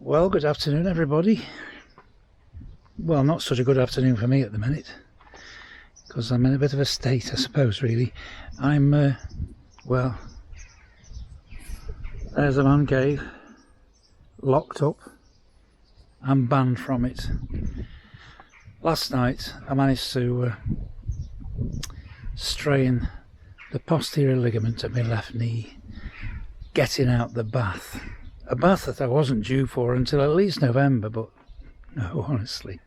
Well, good afternoon everybody. Well, not such a good afternoon for me at the minute, because I'm in a bit of a state, I suppose, really. Well, there's a man cave, locked up. I'm banned from it. Last night I managed to strain the posterior ligament of my left knee getting out the bath. A bath that I wasn't due for until at least November, but no, honestly.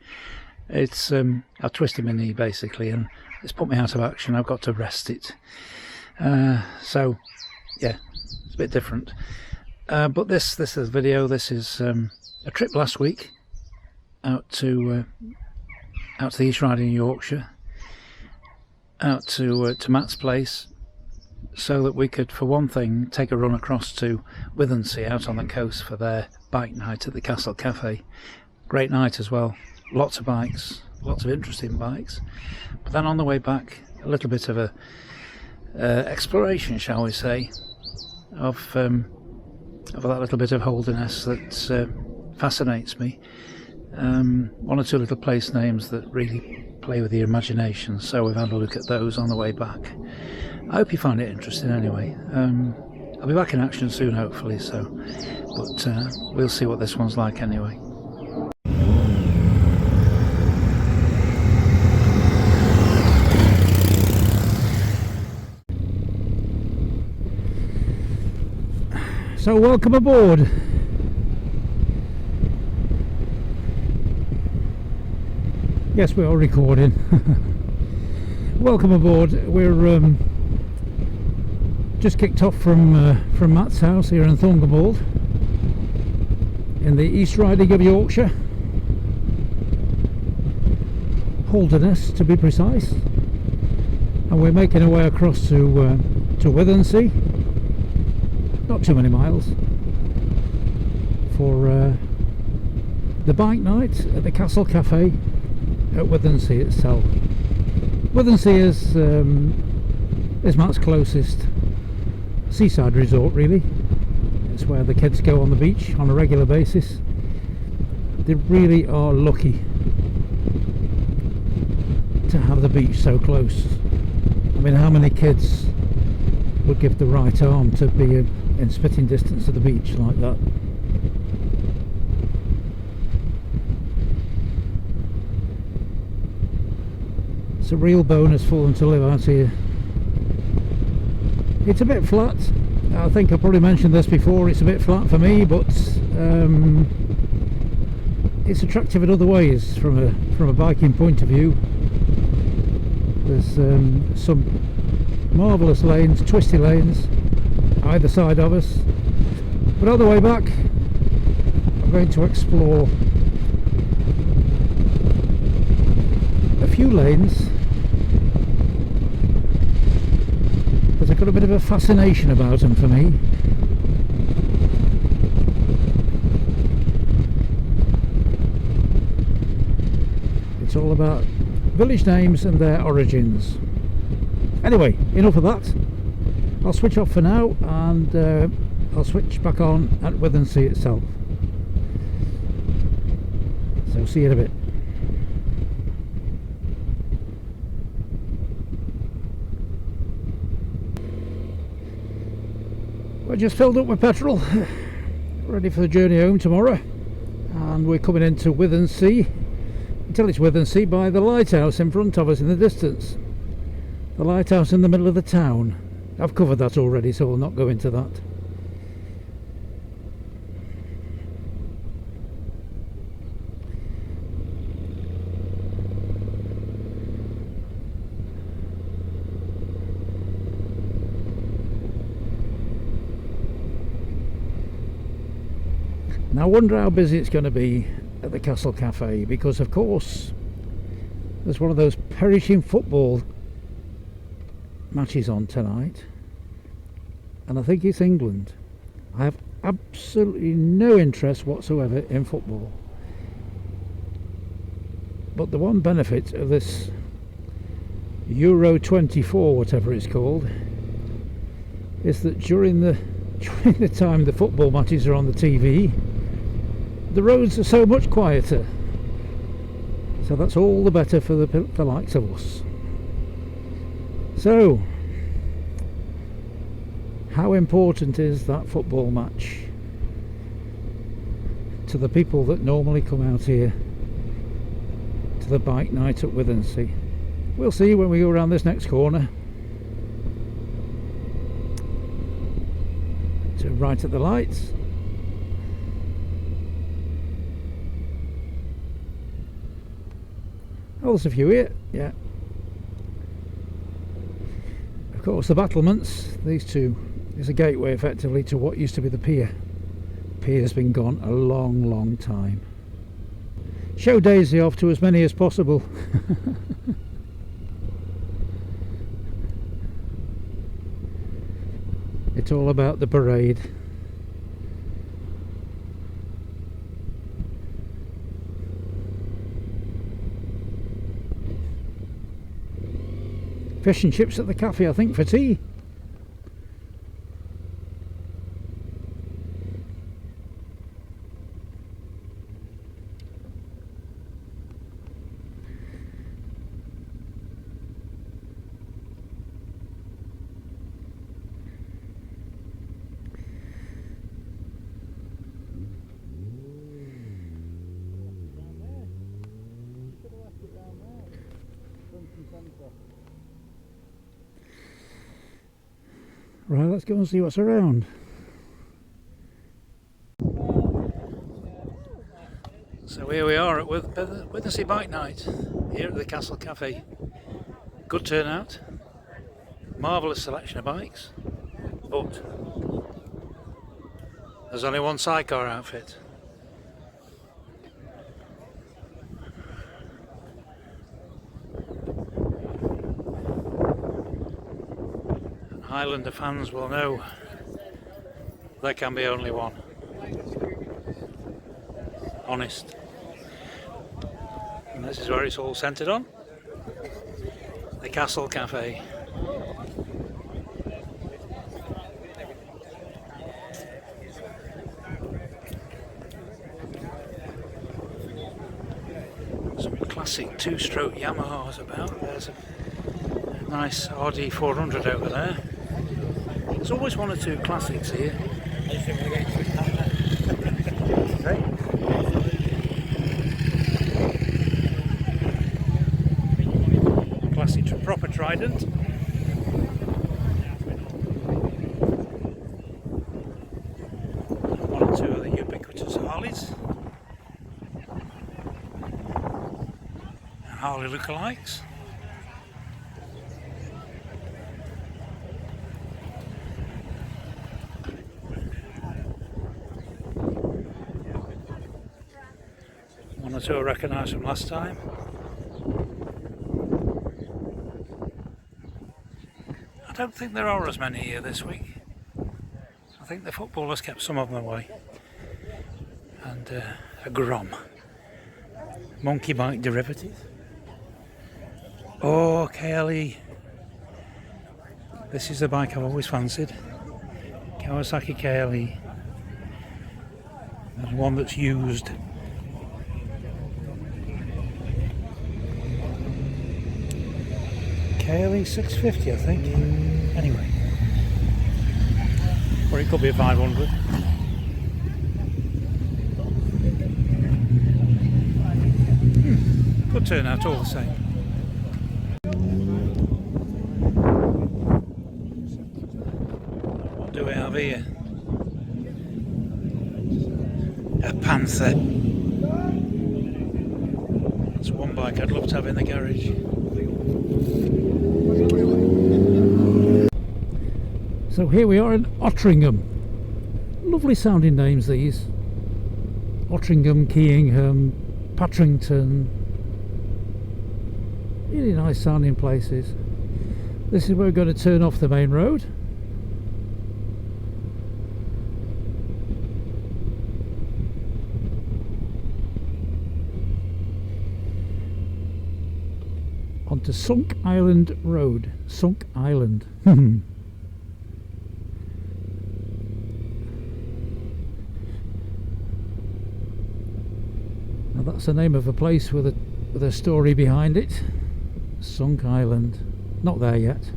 It's I've twisted my knee basically and it's put me out of action. I've got to rest it. So yeah, it's a bit different. But this is a video. This is a trip last week out to the East Riding of Yorkshire, out to Matt's place, so that we could, for one thing, take a run across to Withernsea out on the coast for their bike night at the Castle Cafe. Great night as well. Lots of bikes, lots of interesting bikes. But then on the way back, a little bit of a exploration, shall we say, of that little bit of Holderness that fascinates me. One or two little place names that really play with the imagination, so we've had a look at those on the way back. I hope you find it interesting anyway. I'll be back in action soon hopefully, but we'll see what this one's like anyway. So welcome aboard. Yes, we are recording. Welcome aboard. We're just kicked off from Matt's house here in Thungerbold in the East Riding of Yorkshire, Holderness to be precise, and we're making our way across to Withernsea. Not too many miles, for the bike night at the Castle Cafe at Withernsea itself. Withernsea is Matt's closest seaside resort, really. It's where the kids go on the beach on a regular basis. They really are lucky to have the beach so close. I mean, how many kids would give the right arm to be in spitting distance of the beach like that? It's a real bonus for them to live out here. It's a bit flat. I think I probably mentioned this before. It's a bit flat for me, but it's attractive in other ways from a biking point of view. There's some marvellous lanes, twisty lanes either side of us. But on the way back, I'm going to explore a few lanes that have got a bit of a fascination about them for me. It's all about village names and their origins. Anyway, enough of that. I'll switch off for now and I'll switch back on at Withernsea itself. So see you in a bit. We're just filled up with petrol, ready for the journey home tomorrow, and we're coming into Withernsea. Until it's Withernsea by the lighthouse in front of us in the distance. The lighthouse in the middle of the town. I've covered that already, so we'll not go into that. Now I wonder how busy it's going to be at the Castle Cafe, because of course there's one of those perishing football matches on tonight, and I think it's England. I have absolutely no interest whatsoever in football, but the one benefit of this Euro 24, whatever it's called, is that during the time the football matches are on the TV, the roads are so much quieter, so that's all the better for the likes of us. So, how important is that football match to the people that normally come out here to the bike night at Withernsea? We'll see when we go around this next corner. So right at the lights. Oh, there's a few here, yeah. Of course, the battlements, these two, is a gateway effectively to what used to be the pier. The pier's been gone a long, long time. Show Daisy off to as many as possible. It's all about the parade. Fish and chips at the cafe, I think, for tea. Right, let's go and see what's around. So here we are at Withernsea Bike Night, here at the Castle Cafe. Good turnout, marvellous selection of bikes, but there's only one sidecar outfit. Highlander fans will know there can be only one. Honest. And this is where it's all centred on. The Castle Cafe. Some classic two-stroke Yamahas about. There's a nice RD 400 over there. There's always one or two classics here. Classic proper Trident. One or two of the ubiquitous Harleys. And Harley lookalikes. One or two I recognise from last time. I don't think there are as many here this week. I think the footballers kept some of them away. And a Grom. Monkey bike derivative. Oh, KLE. This is the bike I've always fancied. Kawasaki KLE. There's one that's used. KLE 650, I think. Anyway, or it could be a 500. Good turnout all the same. What do we have here? A Panther. That's one bike I'd love to have in the garage. So here we are in Otteringham. Lovely sounding names these. Otteringham, Keyingham, Patrington. Really nice sounding places. This is where we're going to turn off the main road. Onto Sunk Island Road. Sunk Island. That's the name of a place with a story behind it. Sunk Island. Not there yet.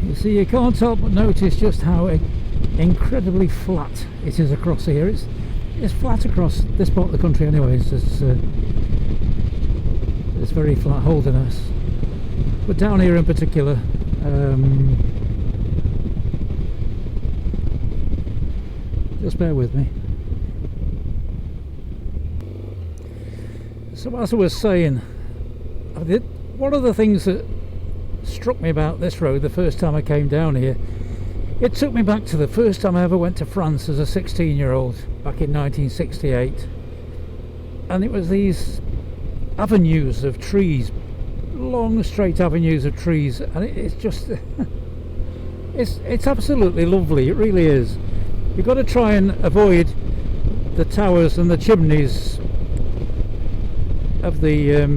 You see, you can't help but notice just how incredibly flat it is across here. It's flat across this part of the country anyways. It's very flat, Holderness. But down here in particular, just bear with me. So as I was saying, one of the things that struck me about this road the first time I came down here, it took me back to the first time I ever went to France as a 16-year-old back in 1968, and it was these avenues of trees, long straight avenues of trees, and it's just it's absolutely lovely. It really is. You've got to try and avoid the towers and the chimneys of the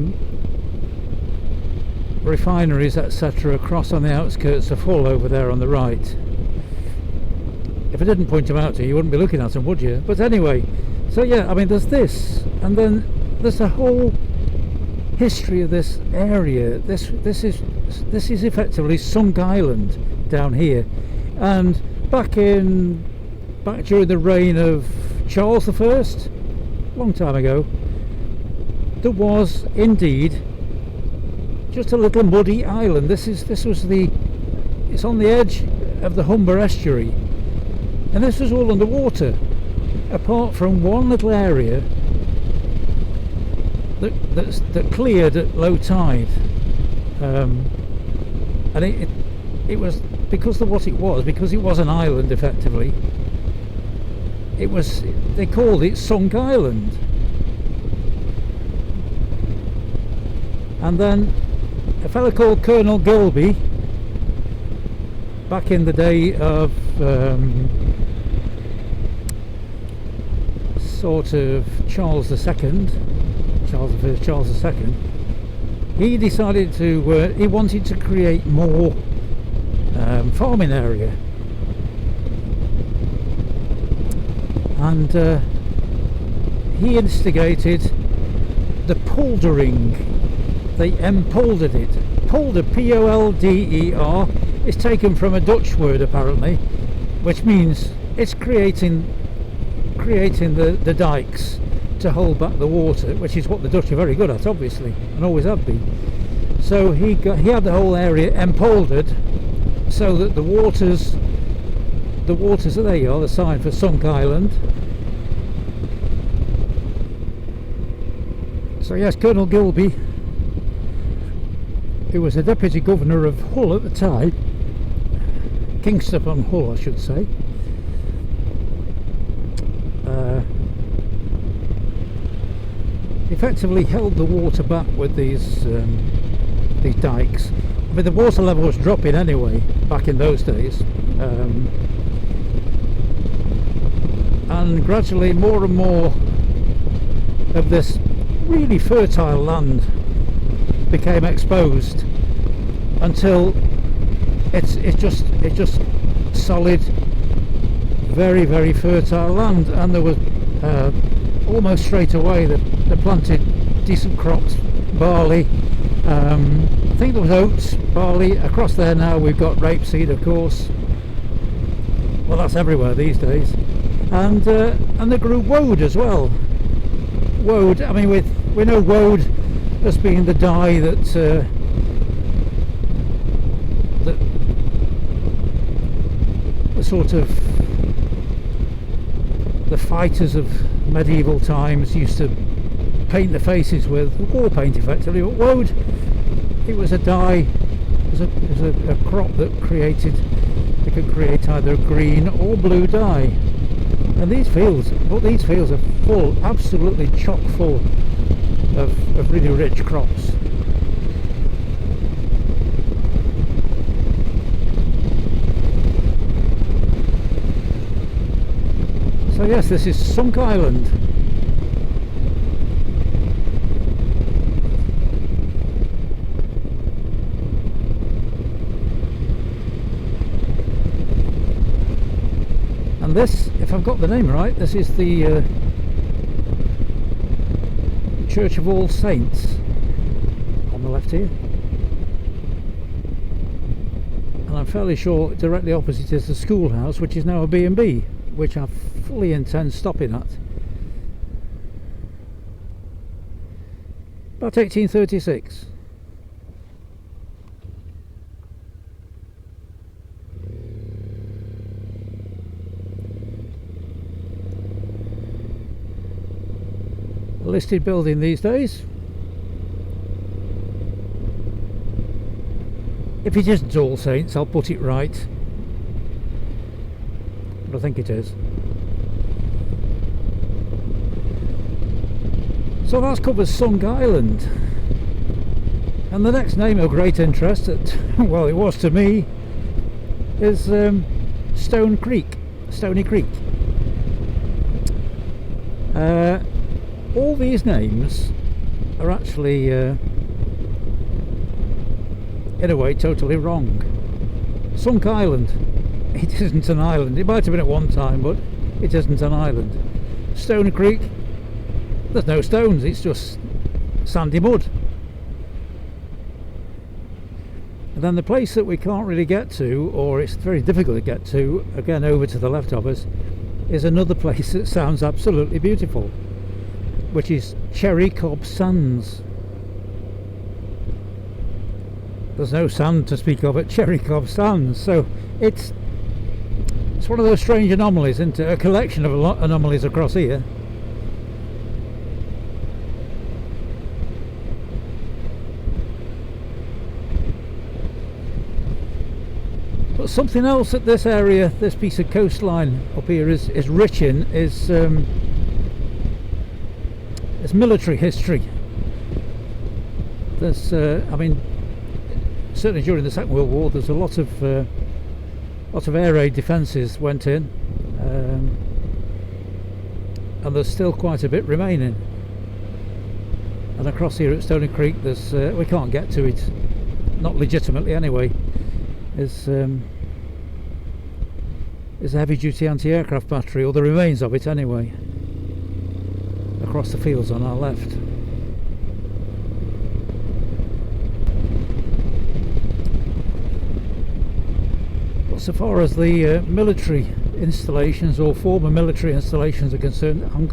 refineries, etc., across on the outskirts of Hull over there on the right. If I didn't point them out to you, you wouldn't be looking at them, would you? But anyway, so yeah, I mean, there's this, and then there's a whole history of this area. This is effectively Sunk Island down here, and back during the reign of Charles I, long time ago, there was indeed just a little muddy island. It's on the edge of the Humber estuary, and this was all underwater, apart from one little area that cleared at low tide, and it was because it was an island effectively. They called it Sunk Island. And then a fellow called Colonel Gilby, back in the day of sort of Charles II, he decided he wanted to create more farming area, and he instigated the poldering. They empoldered it. Polder, P-O-L-D-E-R, is taken from a Dutch word apparently, which means it's creating the dikes to hold back the water, which is what the Dutch are very good at, obviously, and always have been. So he had the whole area empoldered, so that the waters, there you are, the sign for Sunk Island. So yes, Colonel Gilby, who was the Deputy Governor of Hull at the time, Kingston upon Hull I should say, effectively held the water back with these dikes. I mean, the water level was dropping anyway back in those days, and gradually more and more of this really fertile land became exposed until it's just solid, very, very fertile land. And there was almost straight away they planted decent crops, barley, I think there was oats, barley. Across there now we've got rapeseed, of course. Well, that's everywhere these days. And they grew woad as well. Woad, I mean, we know woad as being the dye that the sort of the fighters of medieval times used to paint their faces with, war paint effectively. But woad, it was a dye, it was a crop that could create either green or blue dye. And these fields are full, absolutely chock full of really rich crops. So yes, this is Sunk Island. And this, if I've got the name right, this is the Church of All Saints on the left here. And I'm fairly sure directly opposite is the schoolhouse, which is now a B&B, which I fully intend stopping at. About 1836. A listed building these days. If it isn't All Saints, I'll put it right, but I think it is. So that's covers Sunk Island, and the next name of great interest, well, it was to me, is Stony Creek. All these names are actually in a way totally wrong. Sunk Island, it isn't an island. It might have been at one time, but it isn't an island. Stony Creek, there's no stones, it's just sandy mud. And then the place that we can't really get to, or it's very difficult to get to, again over to the left of us, is another place that sounds absolutely beautiful, which is Cherry Cobb Sands. There's no sand to speak of at Cherry Cobb Sands, so it's one of those strange anomalies, isn't it? A collection of anomalies across here. But something else that this area, this piece of coastline up here is rich in is military history. There's, I mean, certainly during the Second World War, there's a lot of air raid defences went in, and there's still quite a bit remaining. And across here at Stony Creek, there's we can't get to it, not legitimately anyway. Is a heavy-duty anti-aircraft battery, or the remains of it anyway, across the fields on our left. But so far as the military installations or former military installations are concerned, I think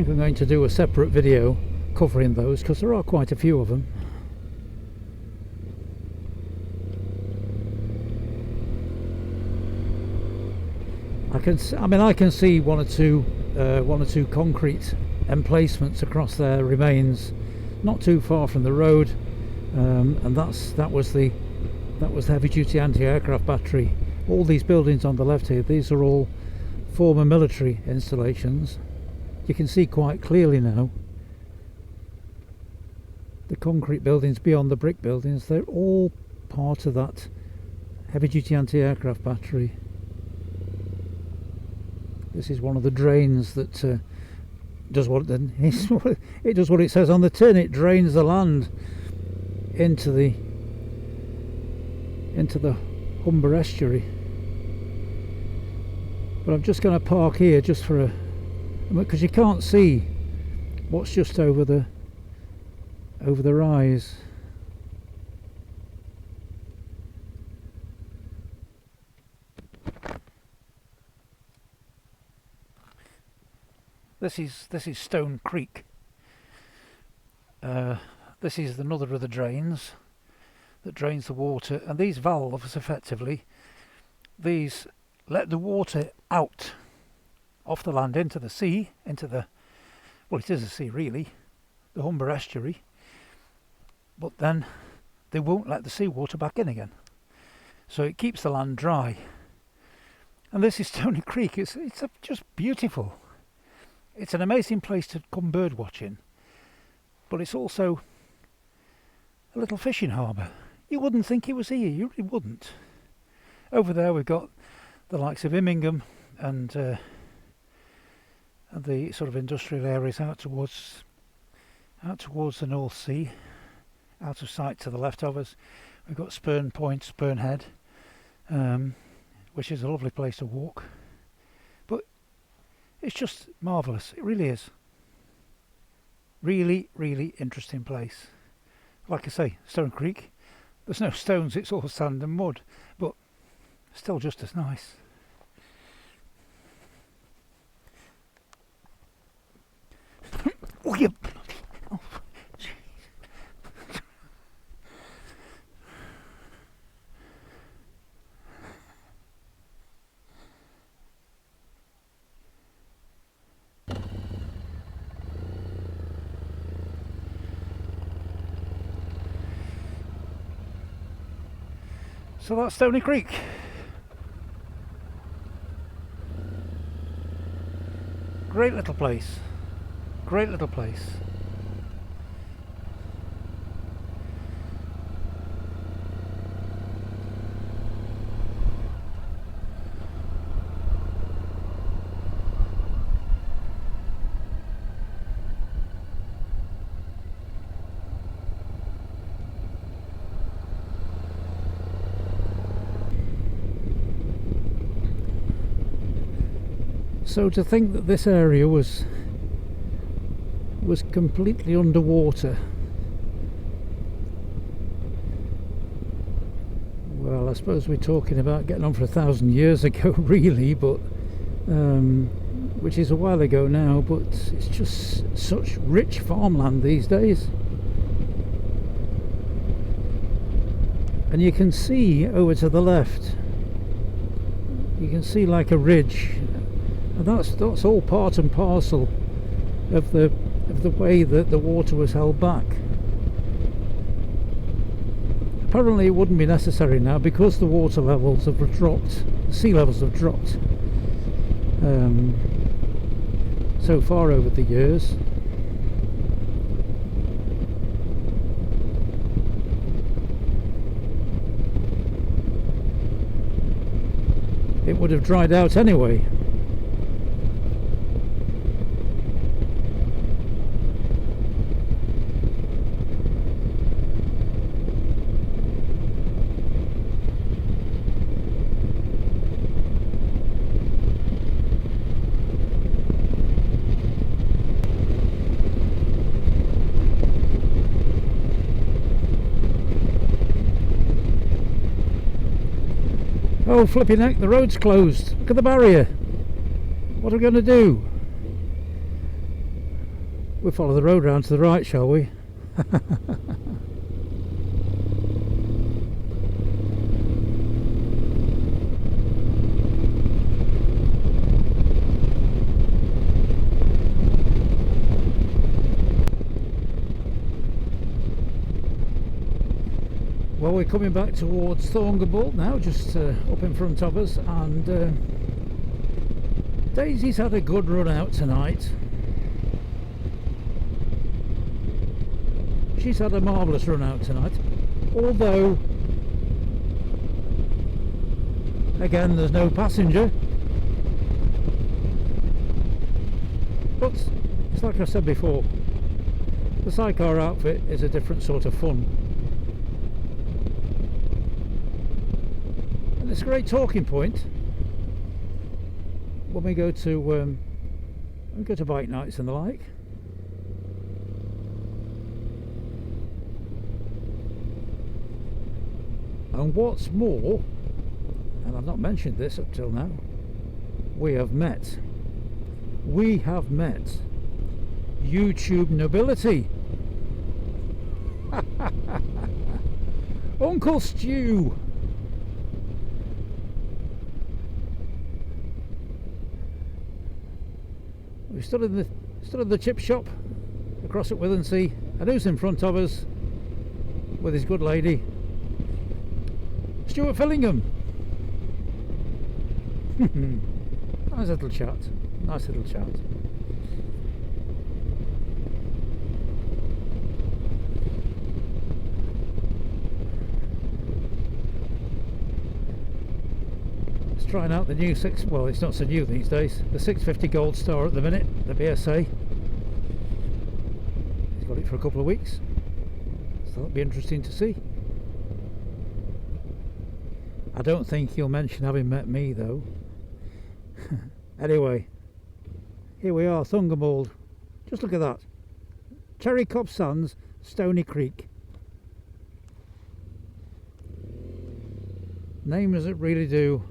I'm going to do a separate video covering those, because there are quite a few of them. I can see one or two concrete emplacements across their remains, not too far from the road, and that was the heavy-duty anti-aircraft battery. All these buildings on the left here, these are all former military installations. You can see quite clearly now the concrete buildings beyond the brick buildings. They're all part of that heavy-duty anti-aircraft battery. This is one of the drains that does what it does what it says on the tin. It drains the land into the Humber estuary. But I'm just going to park here just for a, because you can't see what's just over the rise. This is Stone Creek. This is another of the drains that drains the water, and these valves effectively, these let the water out off the land into the sea, well, it is a sea really, the Humber estuary, but then they won't let the seawater back in again, so it keeps the land dry. And this is Stony Creek. It's just beautiful. It's an amazing place to come bird watching, but it's also a little fishing harbour. You wouldn't think it was here, you really wouldn't. Over there we've got the likes of Immingham and the sort of industrial areas out towards the North Sea, out of sight to the left of us. We've got Spurn Point, Spurn Head, which is a lovely place to walk. But it's just marvellous. It really is. Really, really interesting place. Like I say, Stone Creek. There's no stones, it's all sand and mud. But still just as nice. Oh, you... Oh, so that's Stony Creek. Great little place. Great little place. So to think that this area was completely underwater. Well, I suppose we're talking about getting on for 1,000 years ago, really, but which is a while ago now. But it's just such rich farmland these days, and you can see over to the left. You can see like a ridge. And that's all part and parcel of the way that the water was held back. Apparently it wouldn't be necessary now because the water levels have dropped, sea levels have dropped so far over the years. It would have dried out anyway. Oh, flipping heck, the road's closed. Look at the barrier. What are we going to do? We'll follow the road round to the right, shall we? Well, we're coming back towards Thorngable now, just up in front of us, and Daisy's had a good run out tonight. She's had a marvellous run out tonight, although again there's no passenger, but it's like I said before, the sidecar outfit is a different sort of fun. It's a great talking point when we go to bike nights and the like. And what's more, and I've not mentioned this up till now, we have met YouTube nobility. Uncle Stu. We stood in the chip shop across at Withernsea, and who's in front of us with his good lady? Stuart Fillingham. Nice little chat. Nice little chat. Trying out the new well, it's not so new these days, the 650 Gold Star at the minute, the BSA. He's got it for a couple of weeks, so that'll be interesting to see. I don't think he'll mention having met me though. Anyway, here we are, Thungermold. Just look at that. Cherry Cop Sands, Stony Creek. Names that really do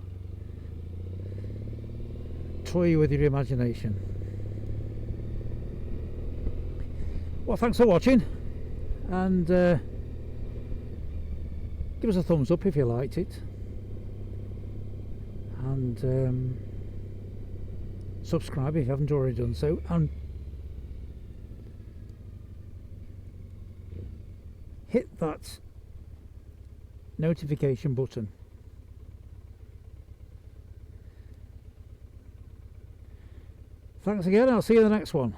toy you with your imagination. Well, thanks for watching, and give us a thumbs up if you liked it, and subscribe if you haven't already done so, and hit that notification button. Thanks again, I'll see you in the next one.